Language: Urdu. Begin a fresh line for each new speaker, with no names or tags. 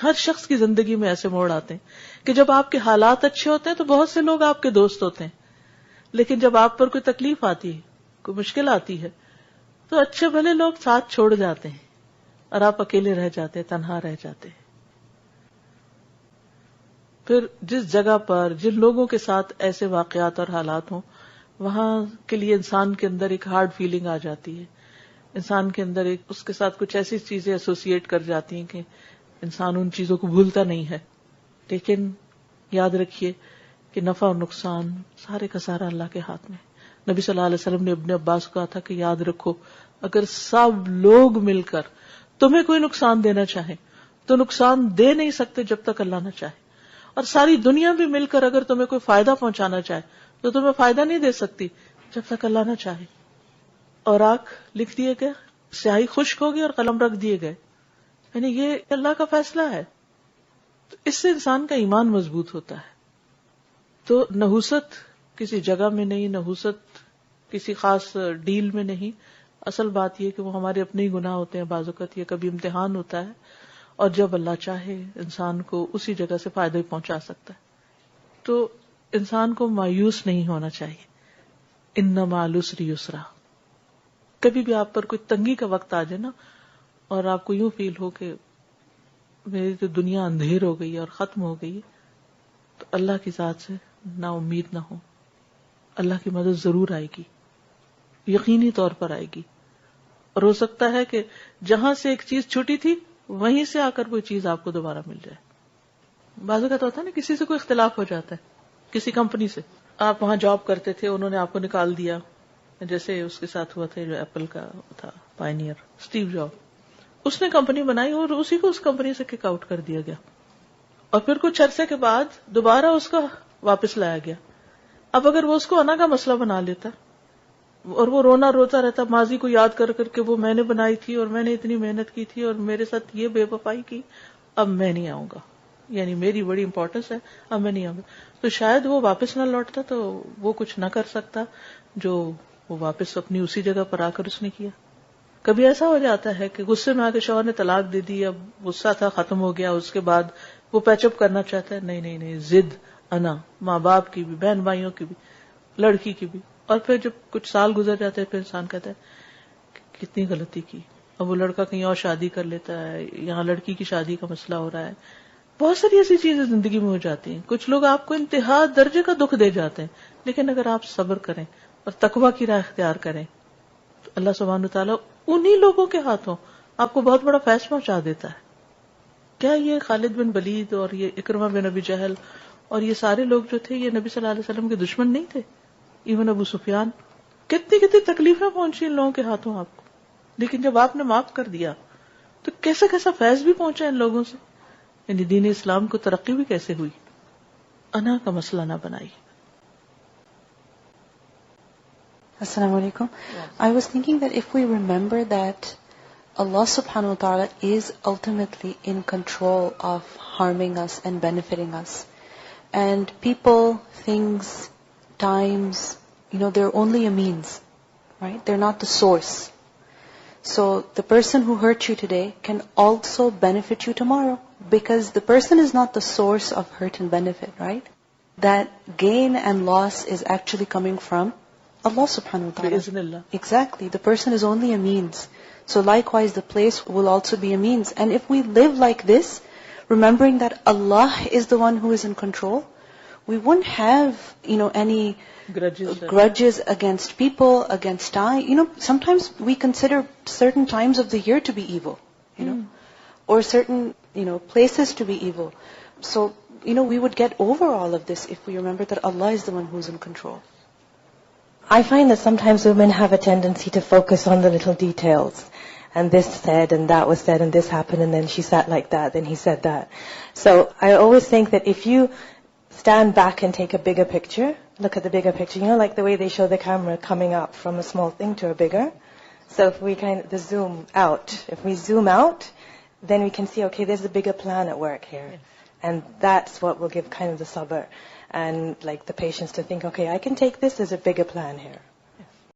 ہر شخص کی زندگی میں ایسے موڑ آتے ہیں کہ جب آپ کے حالات اچھے ہوتے ہیں تو بہت سے لوگ آپ کے دوست ہوتے ہیں، لیکن جب آپ پر کوئی تکلیف آتی ہے، کوئی مشکل آتی ہے، تو اچھے بھلے لوگ ساتھ چھوڑ جاتے ہیں اور آپ اکیلے رہ جاتے ہیں، تنہا رہ جاتے ہیں. پھر جس جگہ پر جن لوگوں کے ساتھ ایسے واقعات اور حالات ہوں، وہاں کے لیے انسان کے اندر ایک ہارڈ فیلنگ آ جاتی ہے، انسان کے اندر ایک اس کے ساتھ کچھ ایسی چیزیں ایسوسیٹ کر جاتی ہیں کہ انسان ان چیزوں کو بھولتا نہیں ہے. لیکن یاد رکھیے کہ نفع اور نقصان سارے کا سارا اللہ کے ہاتھ میں. نبی صلی اللہ علیہ وسلم نے ابن عباس کو کہا تھا کہ یاد رکھو، اگر سب لوگ مل کر تمہیں کوئی نقصان دینا چاہے تو نقصان دے نہیں سکتے جب تک اللہ نہ چاہے، اور ساری دنیا بھی مل کر اگر تمہیں کوئی فائدہ پہنچانا چاہے تو تمہیں فائدہ نہیں دے سکتی جب تک اللہ نہ چاہے. اور آنکھ لکھ دیے گئے، سیاہی خشک ہوگی اور قلم رکھ دیے گئے، یعنی یہ اللہ کا فیصلہ ہے. تو اس سے انسان کا ایمان مضبوط ہوتا ہے. تو نحوست کسی جگہ میں نہیں، نحوست کسی خاص ڈیل میں نہیں. اصل بات یہ کہ وہ ہمارے اپنے ہی گناہ ہوتے ہیں، بعض اوقات یہ کبھی امتحان ہوتا ہے، اور جب اللہ چاہے انسان کو اسی جگہ سے فائدہ ہی پہنچا سکتا ہے. تو انسان کو مایوس نہیں ہونا چاہیے. ان مع العسر یسرا. کبھی بھی آپ پر کوئی تنگی کا وقت آ جائے نا، اور آپ کو یوں فیل ہو کہ میری تو دنیا اندھیر ہو گئی اور ختم ہو گئی، تو اللہ کی ذات سے نا امید نہ ہو. اللہ کی مدد ضرور آئے گی، یقینی طور پر آئے گی. اور ہو سکتا ہے کہ جہاں سے ایک چیز چھوٹی تھی وہیں سے آ کر کوئی چیز آپ کو دوبارہ مل جائے. بعض اوقات ہوتا ہے نا، کسی سے کوئی اختلاف ہو جاتا ہے، کسی کمپنی سے آپ وہاں جاب کرتے تھے، انہوں نے آپ کو نکال دیا، جیسے اس کے ساتھ ہوا تھا جو ایپل کا تھا پائنیئر اسٹیو جاب. اس نے کمپنی بنائی اور اسی کو اس کمپنی سے کک آؤٹ کر دیا گیا، اور پھر کچھ عرصے کے بعد دوبارہ اس کو واپس لایا گیا. اب اگر وہ اس کو انا کا مسئلہ بنا لیتا اور وہ رونا روتا رہتا ماضی کو یاد کر کر کے وہ میں نے بنائی تھی اور میں نے اتنی محنت کی تھی اور میرے ساتھ یہ بے وفائی کی، اب میں نہیں آؤں گا، یعنی میری بڑی امپورٹنس ہے، اب میں نہیں آؤں گا، تو شاید وہ واپس نہ لوٹتا، تو وہ کچھ نہ کر سکتا جو وہ واپس اپنی اسی جگہ پر آ کر اس نے کیا. کبھی ایسا ہو جاتا ہے کہ غصے میں آ کے شوہر نے طلاق دے دی، اب غصہ تھا ختم ہو گیا، اس کے بعد وہ پیچ اپ کرنا چاہتا ہے، نہیں نہیں نہیں، ضد انا، ماں باپ کی بھی، بہن بھائیوں کی بھی، لڑکی کی بھی. اور پھر جب کچھ سال گزر جاتے ہیں پھر انسان کہتا ہے کہ کتنی غلطی کی. اب وہ لڑکا کہیں اور شادی کر لیتا ہے، یہاں لڑکی کی شادی کا مسئلہ ہو رہا ہے. بہت ساری ایسی چیزیں زندگی میں ہو جاتی ہیں. کچھ لوگ آپ کو انتہا درجے کا دکھ دے جاتے ہیں، لیکن اگر آپ صبر کریں اور تقویٰ کی راہ اختیار کریں تو اللہ سبحانہ وتعالیٰ انہی لوگوں کے ہاتھوں آپ کو بہت بڑا فیض پہنچا دیتا ہے. کیا یہ خالد بن ولید اور یہ اکرمہ بن ابی جہل اور یہ سارے لوگ جو تھے یہ نبی صلی اللہ علیہ وسلم کے دشمن نہیں تھے؟ ایون ابو سفیان، کتنی کتنی تکلیفیں پہنچی ان لوگوں کے ہاتھوں آپ کو، لیکن جب آپ نے معاف کر دیا تو کیسا کیسا فیض بھی پہنچا ان لوگوں سے. یعنی دین اسلام کو ترقی بھی کیسے ہوئی. انا کا مسئلہ نہ بنائی.
Assalamu alaikum. I was thinking that if we remember that Allah subhanahu wa ta'ala is ultimately in control of harming us and benefiting us, and people, things, times, they're only a means, right? They're not the source. So the person who hurt you today can also benefit you tomorrow, because the person is not the source of hurt and benefit, right? That gain and loss is actually coming from Allah subhanahu wa ta'ala.
Bi-iznillah.
Exactly. The person is only a means. So likewise the place will also be a means. And if we live like this, remembering that Allah is the one who is in control, we wouldn't have, any grudges against people, against time. Sometimes we consider certain times of the year to be evil, or certain, places to be evil. So, we would get over all of this if we remember that Allah is the one who's in control.
I find that sometimes women have a tendency to focus on the little details. And this said, and that was said, and this happened, and then she sat like that, then he said that. So I always think that if you stand back and take a bigger picture, look at the bigger picture, like the way they show the camera coming up from a small thing to a bigger. So if we the zoom out, if we zoom out, then we can see, okay, there's a bigger plan at work here. Yes. And that's what will give kind of the sabr and like the patience to think, okay, I can take this, there's a bigger plan here.